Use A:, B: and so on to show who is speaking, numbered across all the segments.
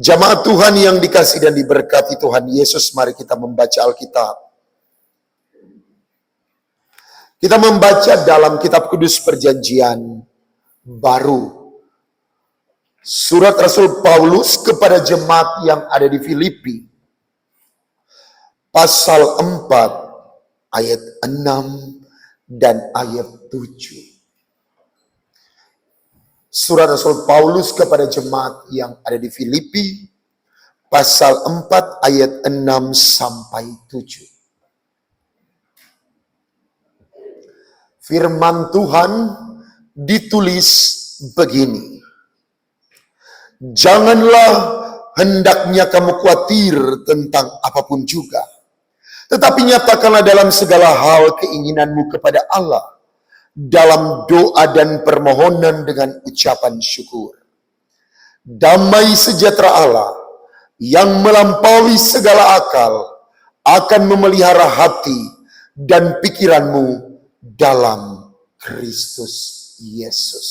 A: Jamaat Tuhan yang dikasihi dan diberkati Tuhan Yesus, mari kita membaca Alkitab. Kita membaca dalam kitab kudus perjanjian baru. Surat Rasul Paulus kepada jemaat yang ada di Filipi. Pasal 4 ayat 6 dan ayat 7. Surat Rasul Paulus kepada jemaat yang ada di Filipi, pasal 4 ayat 6 sampai 7. Firman Tuhan ditulis begini. Janganlah hendaknya kamu khawatir tentang apapun juga, tetapi nyatakanlah dalam segala hal keinginanmu kepada Allah, dalam doa dan permohonan dengan ucapan syukur. Damai sejahtera Allah yang melampaui segala akal akan memelihara hati dan pikiranmu dalam Kristus Yesus.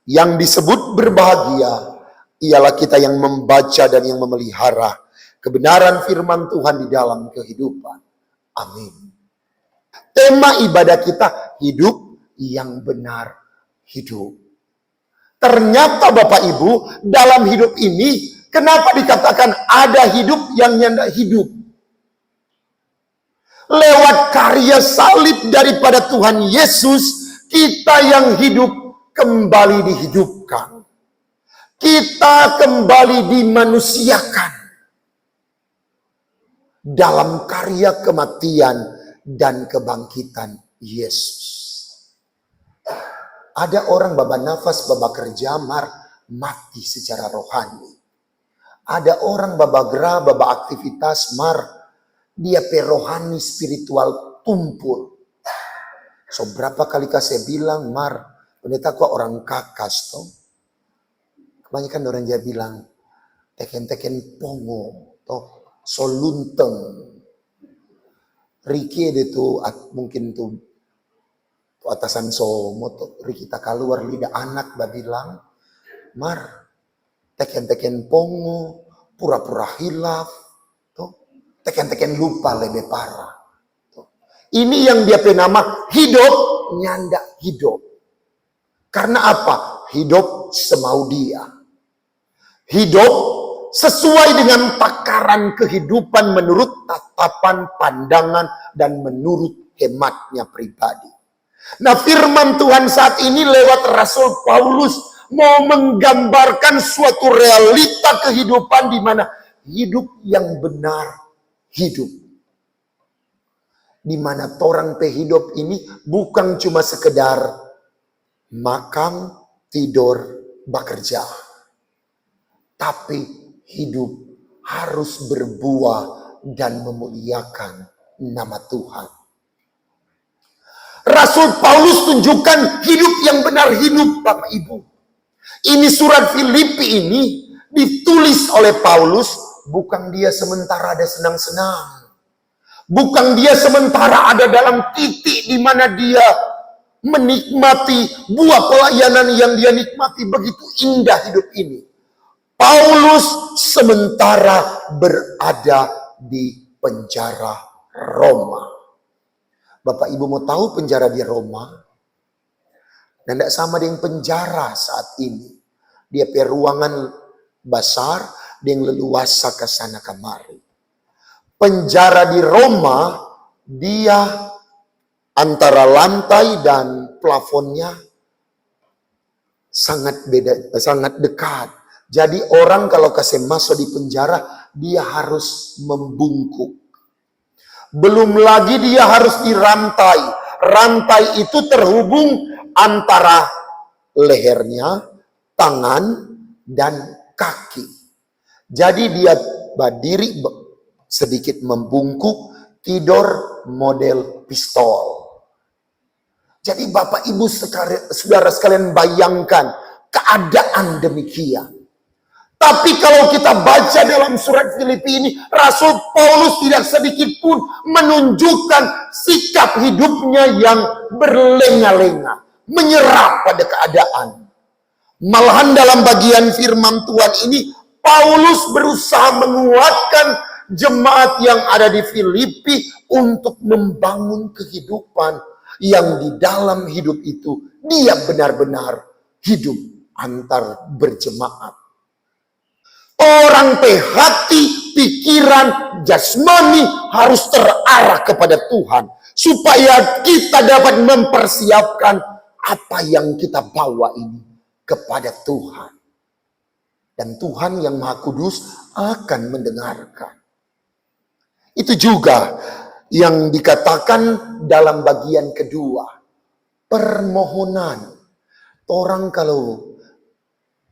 A: Yang disebut berbahagia ialah kita yang membaca dan yang memelihara kebenaran firman Tuhan di dalam kehidupan. Amin. Tema ibadah kita, hidup yang benar hidup. Ternyata Bapak Ibu, dalam hidup ini, kenapa dikatakan ada hidup yang nyanda hidup? Lewat karya salib daripada Tuhan Yesus, kita yang hidup kembali dihidupkan. Kita kembali dimanusiakan dalam karya kematian dan kebangkitan Yesus. Ada orang babak nafas, babak kerja, mati secara rohani. Ada orang babak gerah, babak aktivitas, dia rohani spiritual tumpul. So berapa kali saya bilang, pendeta kok orang kakas toh? Kebanyakan orang dia bilang, teken-teken pongo, toh, solunteng. Riki itu mungkin tuh atasan moto kita keluar lidah anak bilang, teken-teken pongo, pura-pura hilaf, tuh, teken-teken lupa lebih parah. Tuh. Ini yang dia nama hidup nyanda hidup. Karena apa? Hidup semau dia. Hidup sesuai dengan takaran kehidupan menurut tatapan, pandangan, dan menurut hematnya pribadi. Nah, firman Tuhan saat ini lewat Rasul Paulus mau menggambarkan suatu realita kehidupan di mana hidup yang benar hidup. Di mana orang hidup ini bukan cuma sekedar makan, tidur, bekerja. Tapi hidup harus berbuah dan memuliakan nama Tuhan. Rasul Paulus tunjukkan hidup yang benar hidup, Bapak Ibu. Ini surat Filipi ini ditulis oleh Paulus, bukan dia sementara ada senang-senang. Bukan dia sementara ada dalam titik di mana dia menikmati buah pelayanan yang dia nikmati. Begitu indah hidup ini. Paulus sementara berada di penjara Roma. Bapak Ibu mau tahu penjara di Roma? Dan tidak sama dengan penjara saat ini. Dia punya ruangan besar, dia yang leluasa ke sana kemari. Penjara di Roma, dia antara lantai dan plafonnya sangat beda, sangat dekat. Jadi orang kalau kasih masuk di penjara, dia harus membungkuk. Belum lagi dia harus dirantai. Rantai itu terhubung antara lehernya, tangan, dan kaki. Jadi dia berdiri sedikit membungkuk, tidur model pistol. Jadi Bapak Ibu saudara sekalian bayangkan keadaan demikian. Tapi kalau kita baca dalam surat Filipi ini, Rasul Paulus tidak sedikit pun menunjukkan sikap hidupnya yang berlenga-lenga, menyerah pada keadaan. Malahan dalam bagian firman Tuhan ini, Paulus berusaha menguatkan jemaat yang ada di Filipi untuk membangun kehidupan yang di dalam hidup itu dia benar-benar hidup antar berjemaat. Orang hati, pikiran, jasmani harus terarah kepada Tuhan supaya kita dapat mempersiapkan apa yang kita bawa ini kepada Tuhan. Dan Tuhan yang Maha Kudus akan mendengarkan. Itu juga yang dikatakan dalam bagian kedua. Permohonan. Orang kalau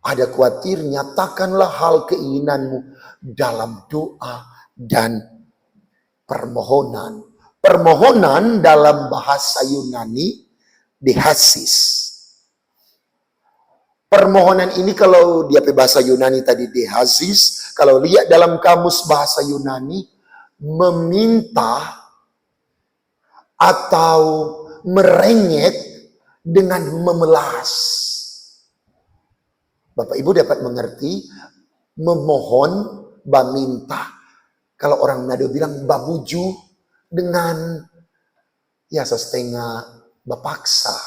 A: ada khawatir, nyatakanlah hal keinginanmu dalam doa dan permohonan. Permohonan dalam bahasa Yunani, dehasis. Permohonan ini kalau dia bahasa Yunani tadi dehazis, kalau lihat dalam kamus bahasa Yunani, meminta atau merengek dengan memelas. Bapak Ibu dapat mengerti, memohon, meminta. Kalau orang Manado bilang babuju dengan ya setengah bapaksa.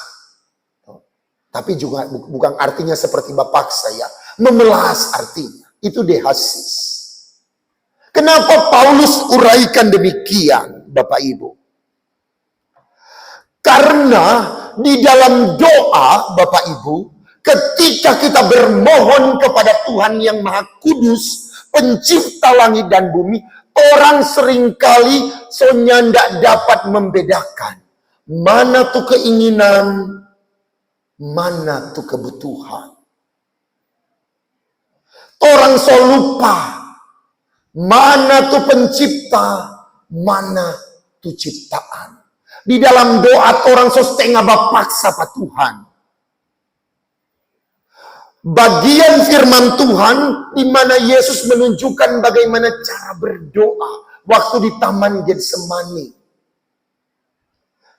A: Tapi juga bukan artinya seperti bapaksa ya. Memelas artinya. Itu dehasis. Kenapa Paulus uraikan demikian, Bapak Ibu? Karena di dalam doa, Bapak Ibu, ketika kita bermohon kepada Tuhan yang Maha Kudus, pencipta langit dan bumi, orang seringkali soalnya tidak dapat membedakan mana tuh keinginan, mana tuh kebutuhan. Orang so lupa mana tuh pencipta, mana tuh ciptaan. Di dalam doa orang so setengah bapaksa Pak Tuhan. Bagian firman Tuhan di mana Yesus menunjukkan bagaimana cara berdoa waktu di Taman Getsemani.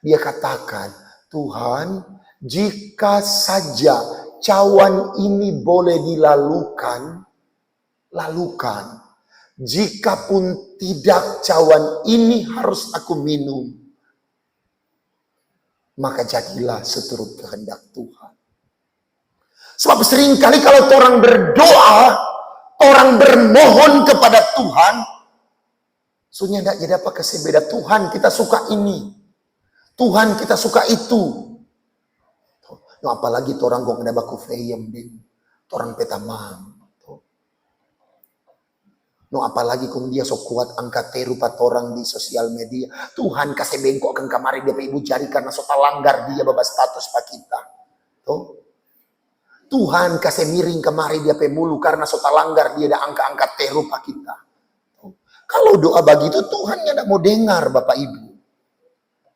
A: Dia katakan, Tuhan, jika saja cawan ini boleh dilalukan, lalukan. Jikapun tidak cawan ini harus aku minum, maka jadilah seturut kehendak Tuhan. Sebab seringkali kalau orang berdoa, orang bermohon kepada Tuhan, sunya tidak jadi apa kesebeda. Tuhan kita suka ini, Tuhan kita suka itu. No, apalagi orang gong ada baku feyem ding, orang petamang. No, apalagi kung dia so kuat angkat teru pat orang di sosial media. Tuhan kasih bengkok kan kamari dia ibu jari karena so talanggar dia baba status pak kita. Tuhan kasih miring kemari dia pemulu karena so talanggar dia ada angkat teru pak kita. Kalau doa begitu Tuhan tidak mau dengar Bapak Ibu.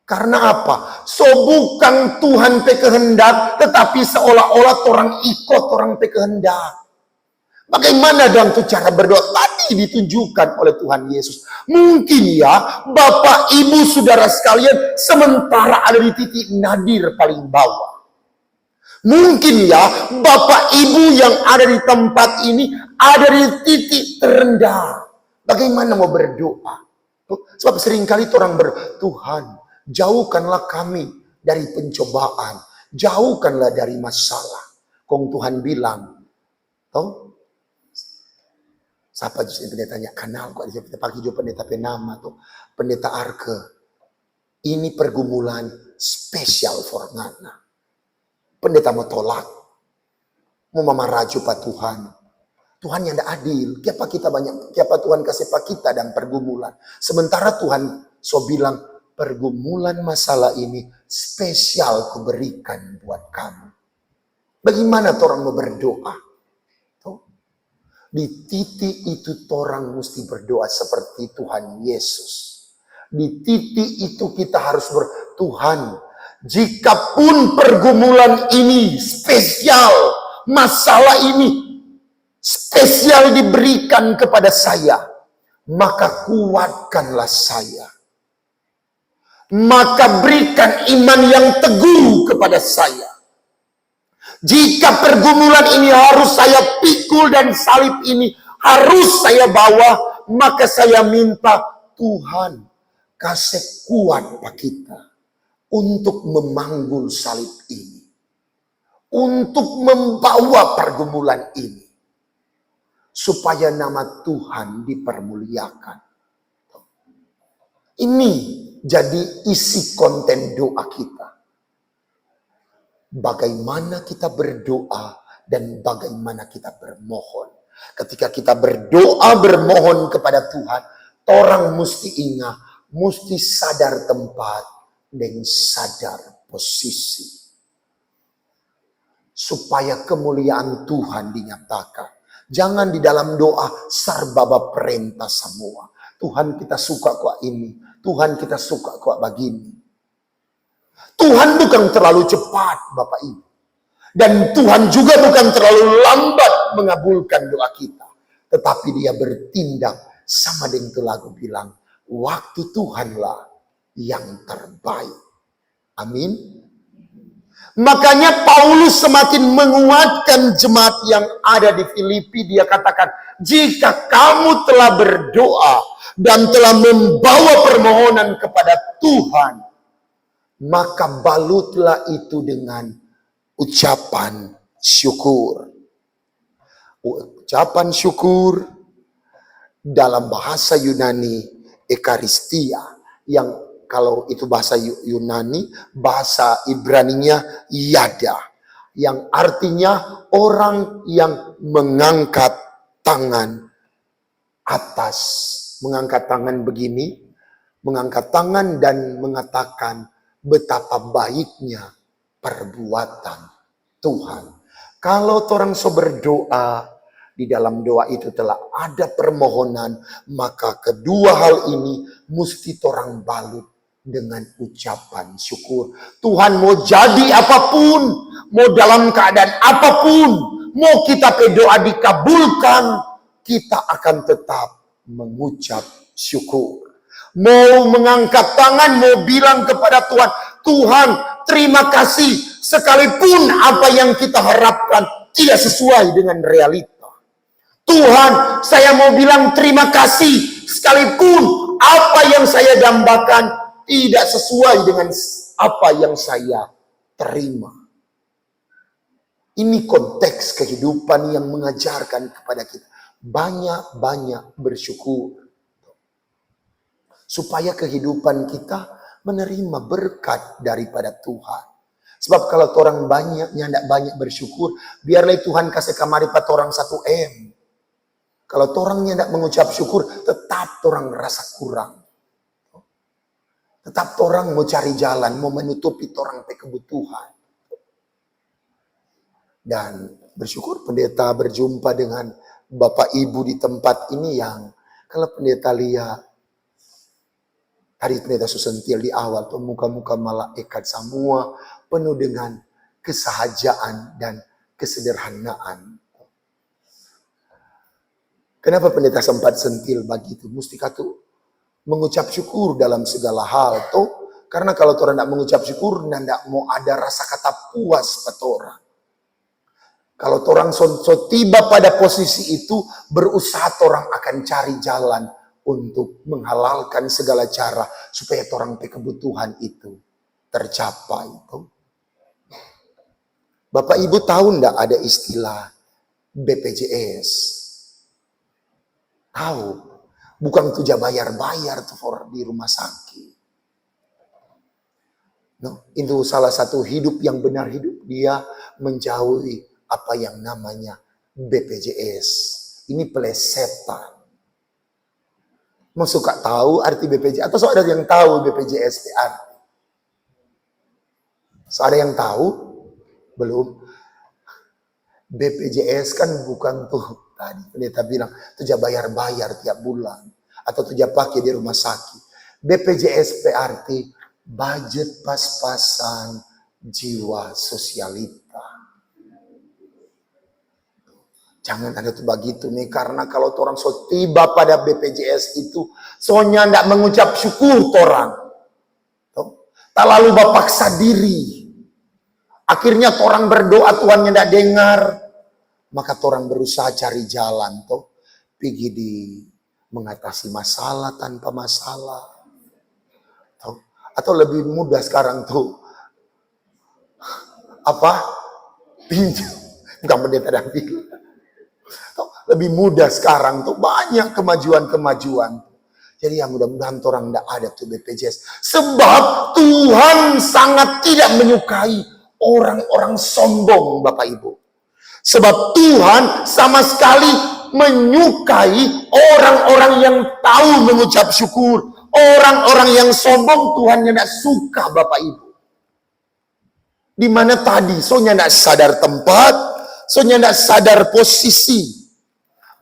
A: Karena apa? So bukan Tuhan pe kehendak, tetapi seolah-olah orang ikut orang pe kehendak. Bagaimana dalam tuh cara berdoa tadi ditunjukkan oleh Tuhan Yesus. Mungkin ya Bapak Ibu Saudara sekalian sementara ada di titik nadir paling bawah. Mungkin ya Bapak Ibu yang ada di tempat ini ada di titik terendah. Bagaimana mau berdoa? Sebab seringkali orang Tuhan, jauhkanlah kami dari pencobaan. Jauhkanlah dari masalah. Kong Tuhan bilang, siapa justru pendeta tanya, kenal kok dia pagi juga pendeta penama tuh, pendeta Arke. Ini pergumulan spesial for ngana. Pendeta mau tolak, mau mamaraju Pak Tuhan. Tuhan yang tidak adil. Kenapa kita banyak, kenapa Tuhan kasih pak kita dan pergumulan. Sementara Tuhan so bilang, pergumulan masalah ini spesial kuberikan buat kamu. Bagaimana orang mau berdoa? Di titik itu orang mesti berdoa seperti Tuhan Yesus. Di titik itu kita harus Tuhan, jikapun pergumulan ini spesial, masalah ini spesial diberikan kepada saya, maka kuatkanlah saya. Maka berikan iman yang teguh kepada saya. Jika pergumulan ini harus saya pikul dan salib ini harus saya bawa, maka saya minta Tuhan kasih kuat Pak kita untuk memanggul salib ini, untuk membawa pergumulan ini, supaya nama Tuhan dipermuliakan. Ini jadi isi konten doa kita. Bagaimana kita berdoa dan bagaimana kita bermohon. Ketika kita berdoa bermohon kepada Tuhan, orang mesti ingat, mesti sadar tempat dan sadar posisi. Supaya kemuliaan Tuhan dinyatakan. Jangan di dalam doa sarbaba perintah semua. Tuhan kita suka kok ini, Tuhan kita suka kok begini. Tuhan bukan terlalu cepat Bapak Ibu. Dan Tuhan juga bukan terlalu lambat mengabulkan doa kita. Tetapi dia bertindak sama dengan lagu bilang, waktu Tuhanlah yang terbaik. Amin. Makanya Paulus semakin menguatkan jemaat yang ada di Filipi. Dia katakan, jika kamu telah berdoa dan telah membawa permohonan kepada Tuhan, maka balutlah itu dengan ucapan syukur. Ucapan syukur dalam bahasa Yunani Ekaristia, yang kalau itu bahasa Yunani, bahasa Ibraninya yada, yang artinya orang yang mengangkat tangan atas, mengangkat tangan begini, mengangkat tangan dan mengatakan betapa baiknya perbuatan Tuhan. Kalau orang so berdoa, di dalam doa itu telah ada permohonan, maka kedua hal ini mesti orang balut dengan ucapan syukur. Tuhan mau jadi apapun, mau dalam keadaan apapun, mau kita berdoa dikabulkan, kita akan tetap mengucap syukur. Mau mengangkat tangan, mau bilang kepada Tuhan, Tuhan terima kasih, sekalipun apa yang kita harapkan tidak sesuai dengan realita. Tuhan, saya mau bilang terima kasih, sekalipun apa yang saya dambakan tidak sesuai dengan apa yang saya terima. Ini konteks kehidupan yang mengajarkan kepada kita banyak-banyak bersyukur. Supaya kehidupan kita menerima berkat daripada Tuhan. Sebab kalau orang banyaknya tidak banyak bersyukur, biarlah Tuhan kasih kamari pat orang 1M. Kalau orangnya tidak mengucap syukur, tetap orang rasa kurang. Tetap orang mau cari jalan, mau menutupi orang kebutuhan. Dan bersyukur pendeta berjumpa dengan Bapak Ibu di tempat ini yang kalau pendeta lihat, tadi pendeta Susentil di awal, tuh muka-muka malaikat semua penuh dengan kesahajaan dan kesederhanaan. Kenapa pendeta sempat sentil begitu? Mesti katu mengucap syukur dalam segala hal. Toh, karena kalau orang tidak mengucap syukur, tidak mau ada rasa kata puas pada orang. Kalau orang so tiba pada posisi itu, berusaha orang akan cari jalan untuk menghalalkan segala cara supaya orang kebutuhan itu tercapai. Bapak Ibu tahu ndak ada istilah BPJS? Tahu, bukan tujuh bayar tuh for di rumah sakit. No, itu salah satu hidup yang benar hidup dia menjauhi apa yang namanya BPJS. Ini pelesetan. Mau suka tahu arti BPJS atau so ada yang tahu BPJS arti? So ada yang tahu? Belum. BPJS kan bukan tuh tadi pendeta bilang tuh bayar tiap bulan atau tuh pakai di rumah sakit. BPJS arti budget pas-pasan jiwa sosialita. Jangan ada tuh begitu nih, karena kalau orang so tiba pada BPJS itu soalnya ndak mengucap syukur orang. Tak lalu paksa diri. Akhirnya orang berdoa Tuhannya ndak dengar. Maka orang berusaha cari jalan toh. PGD mengatasi masalah tanpa masalah. Atau lebih mudah sekarang tuh, pinjam. Bukan pendeta dan bilang. Lebih mudah sekarang tuh, banyak kemajuan-kemajuan. Jadi ya mudah-mudahan orang tidak ada tuh BPJS. Sebab Tuhan sangat tidak menyukai orang-orang sombong, Bapak Ibu. Sebab Tuhan sama sekali menyukai orang-orang yang tahu mengucap syukur. Orang-orang yang sombong Tuhan tidak suka, Bapak Ibu. Di mana tadi, soalnya tidak sadar tempat, soalnya tidak sadar posisi.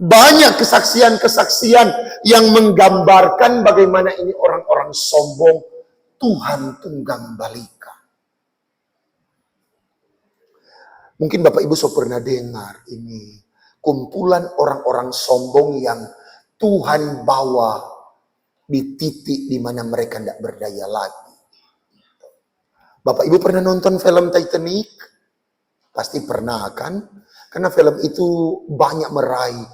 A: Banyak kesaksian-kesaksian yang menggambarkan bagaimana ini orang-orang sombong Tuhan tunggang balika. Mungkin Bapak Ibu so pernah dengar ini kumpulan orang-orang sombong yang Tuhan bawa di titik di mana mereka tidak berdaya lagi. Bapak Ibu pernah nonton film Titanic? Pasti pernah kan? Karena film itu banyak meraih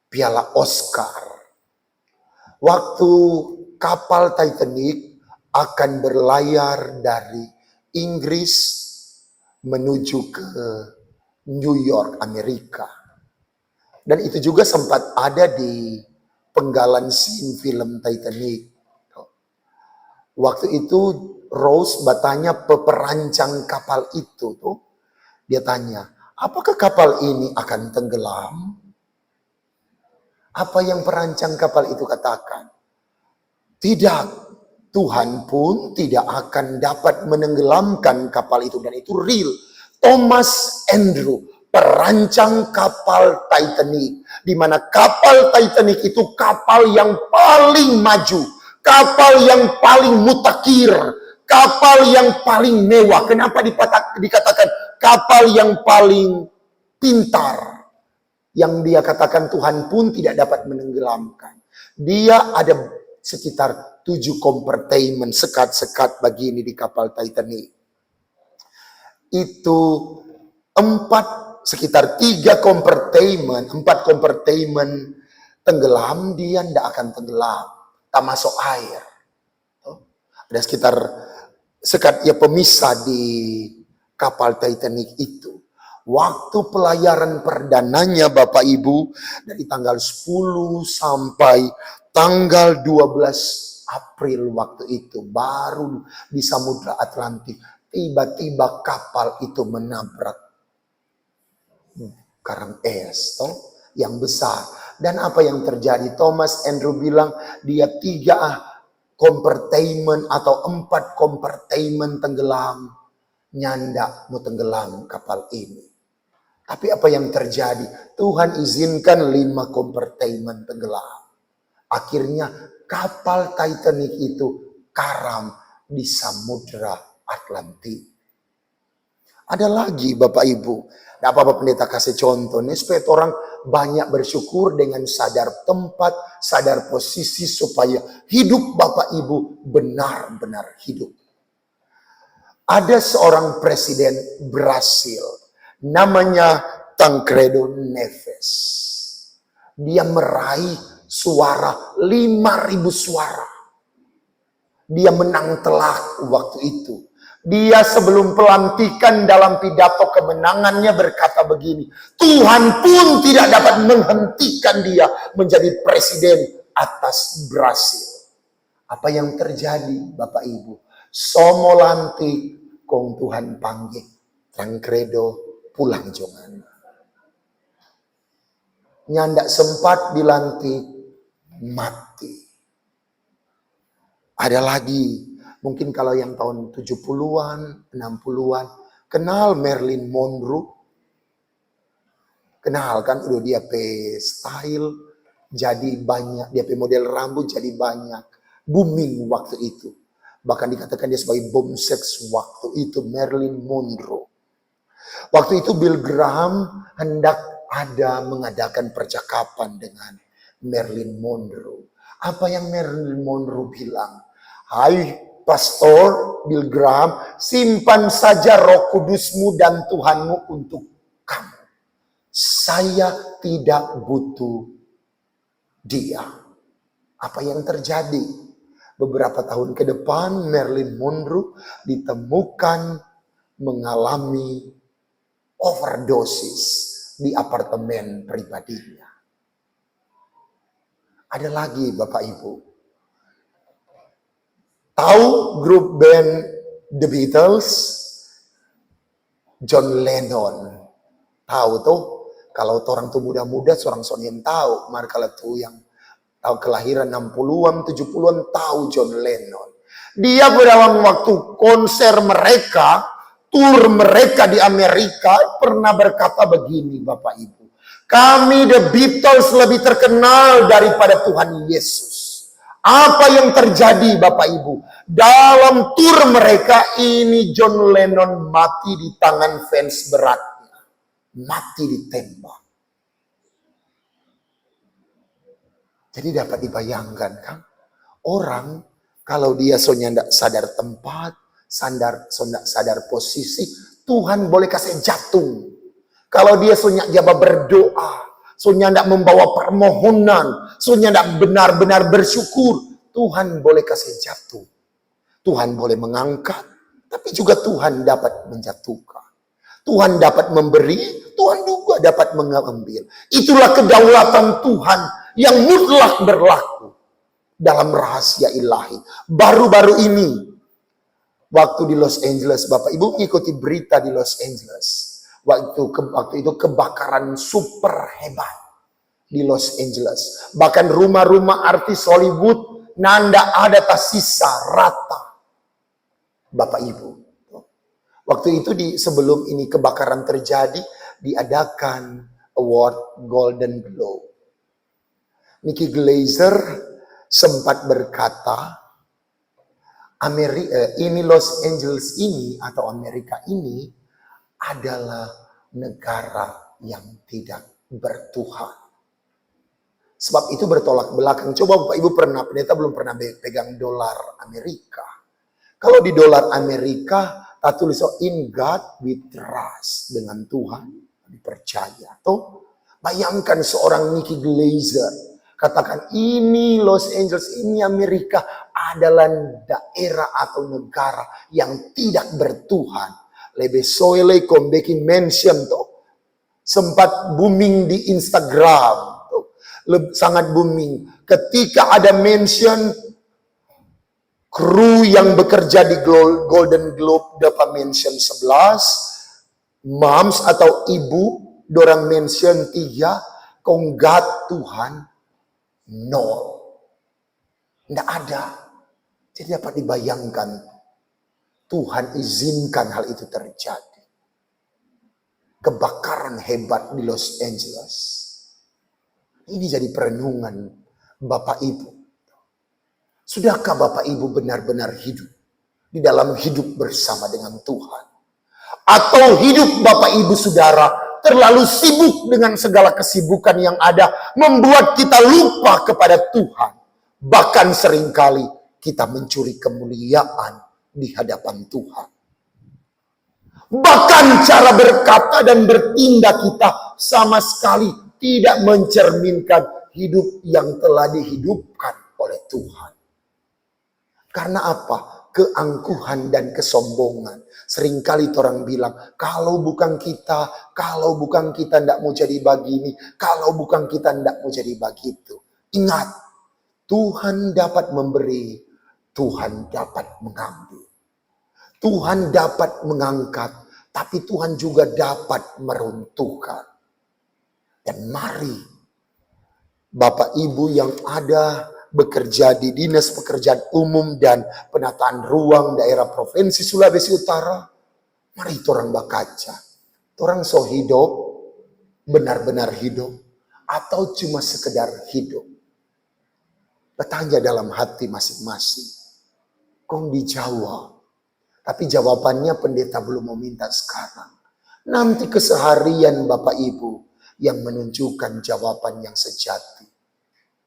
A: piala Oscar. Waktu kapal Titanic akan berlayar dari Inggris menuju ke New York, Amerika. Dan itu juga sempat ada di penggalan scene film Titanic. Waktu itu Rose bertanya peperancang kapal itu tuh, dia tanya, apakah kapal ini akan tenggelam? Apa yang perancang kapal itu katakan? Tidak, Tuhan pun tidak akan dapat menenggelamkan kapal itu. Dan itu real. Thomas Andrew, perancang kapal Titanic. Di mana kapal Titanic itu kapal yang paling maju. Kapal yang paling mutakhir. Kapal yang paling mewah. Kenapa dikatakan kapal yang paling pintar? Yang dia katakan Tuhan pun tidak dapat menenggelamkan. Dia ada sekitar 7 compartment, sekat-sekat begini di kapal Titanic. Itu sekitar 3 compartment, 4 compartment tenggelam, dia tidak akan tenggelam. Tak masuk air. Ada sekitar sekat ya pemisah di kapal Titanic itu. Waktu pelayaran perdananya Bapak Ibu dari tanggal 10 sampai tanggal 12 April waktu itu baru di Samudra Atlantik tiba-tiba kapal itu menabrak karang es yang besar. Dan apa yang terjadi? Thomas Andrew bilang dia 3 compartment atau 4 compartment tenggelam, nyanda mau tenggelam kapal ini. Tapi apa yang terjadi? Tuhan izinkan 5 compartment tenggelam. Akhirnya kapal Titanic itu karam di Samudra Atlantik. Ada lagi Bapak Ibu. Tidak apa-apa pendeta kasih contoh nih supaya orang banyak bersyukur dengan sadar tempat, sadar posisi supaya hidup Bapak Ibu benar-benar hidup. Ada seorang presiden Brasil. Namanya Tancredo Neves. Dia meraih suara 5.000 suara. Dia menang telak waktu itu. Dia sebelum pelantikan dalam pidato kemenangannya berkata begini. Tuhan pun tidak dapat menghentikan dia menjadi presiden atas Brasil. Apa yang terjadi Bapak Ibu? Somo lantik kong Tuhan panggil. Tancredo pulang jongan. Nyandak sempat dilantik, mati. Ada lagi, mungkin kalau yang tahun 70-an, 60-an, kenal Marilyn Monroe? Kenal kan, udah dia style, jadi banyak, dia model rambut jadi banyak. Booming waktu itu. Bahkan dikatakan dia sebagai bom seks waktu itu, Marilyn Monroe. Waktu itu Bill Graham hendak mengadakan percakapan dengan Marilyn Monroe. Apa yang Marilyn Monroe bilang? Hai Pastor Bill Graham, simpan saja Roh Kudusmu dan Tuhanmu untuk kamu. Saya tidak butuh dia. Apa yang terjadi? Beberapa tahun ke depan Marilyn Monroe ditemukan mengalami overdosis di apartemen pribadinya. Ada lagi Bapak Ibu. Tahu grup band The Beatles? John Lennon. Tahu tuh? Kalau orang tuh muda-muda, seorang yang tahu. Markala tuh yang tahu kelahiran 60-an, 70-an, tahu John Lennon. Dia dalam waktu konser mereka, tur mereka di Amerika, pernah berkata begini Bapak Ibu. Kami The Beatles lebih terkenal daripada Tuhan Yesus. Apa yang terjadi Bapak Ibu? Dalam tur mereka ini John Lennon mati di tangan fans beratnya. Mati ditembak. Jadi dapat dibayangkan kan? Orang kalau dia soalnya tidak sadar tempat, sadar posisi, Tuhan boleh kasih jatuh. Kalau dia soalnya jawab berdoa, soalnya tidak membawa permohonan, soalnya tidak benar-benar bersyukur, Tuhan boleh kasih jatuh. Tuhan boleh mengangkat, tapi juga Tuhan dapat menjatuhkan. Tuhan dapat memberi, Tuhan juga dapat mengambil. Itulah kedaulatan Tuhan yang mutlak berlaku dalam rahasia ilahi. Baru-baru ini, waktu di Los Angeles, Bapak Ibu mengikuti berita di Los Angeles. Waktu itu kebakaran super hebat di Los Angeles. Bahkan rumah-rumah artis Hollywood nanda ada tersisa rata. Bapak Ibu. Waktu itu sebelum ini kebakaran terjadi, diadakan award Golden Globe. Nikki Glaser sempat berkata, ini Los Angeles ini atau Amerika ini adalah negara yang tidak bertuhan. Sebab itu bertolak belakang. Coba Bapak Ibu pendeta belum pernah pegang dolar Amerika. Kalau di dolar Amerika, tulis in God we trust, dengan Tuhan dipercaya. Tuh, bayangkan seorang Nikki Glaser katakan ini Los Angeles, ini Amerika adalah daerah atau negara yang tidak bertuhan. Lebih soile kombekin mention tuh. Sempat booming di Instagram. Tuh. Sangat booming. Ketika ada mention kru yang bekerja di Golden Globe dapat mention 11. Moms atau ibu dorang mention 3. Konggat Tuhan 0. Tidak ada. Jadi dapat dibayangkan. Tuhan izinkan hal itu terjadi. Kebakaran hebat di Los Angeles. Ini jadi perenungan Bapak Ibu. Sudahkah Bapak Ibu benar-benar hidup di dalam hidup bersama dengan Tuhan? Atau hidup Bapak Ibu Saudara terlalu sibuk dengan segala kesibukan yang ada, membuat kita lupa kepada Tuhan. Bahkan seringkali kita mencuri kemuliaan di hadapan Tuhan. Bahkan cara berkata dan bertindak kita sama sekali tidak mencerminkan hidup yang telah dihidupkan oleh Tuhan. Karena apa? Keangkuhan dan kesombongan. Seringkali orang bilang, kalau bukan kita tidak mau jadi begini, kalau bukan kita tidak mau jadi begitu. Ingat, Tuhan dapat memberi, Tuhan dapat mengambil. Tuhan dapat mengangkat, tapi Tuhan juga dapat meruntuhkan. Dan mari, Bapak Ibu yang ada bekerja di Dinas Pekerjaan Umum dan Penataan Ruang Daerah Provinsi Sulawesi Utara, mari orang bakaca. Orang so hidup, benar-benar hidup, atau cuma sekedar hidup. Bertanya dalam hati masing-masing. Kong dijawab. Tapi jawabannya pendeta belum meminta sekarang. Nanti keseharian Bapak Ibu yang menunjukkan jawaban yang sejati.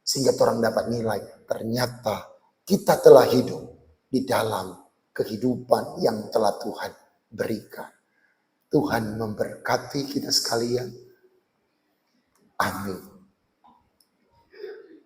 A: Sehingga orang dapat nilai, ternyata kita telah hidup di dalam kehidupan yang telah Tuhan berikan. Tuhan memberkati kita sekalian. Amin.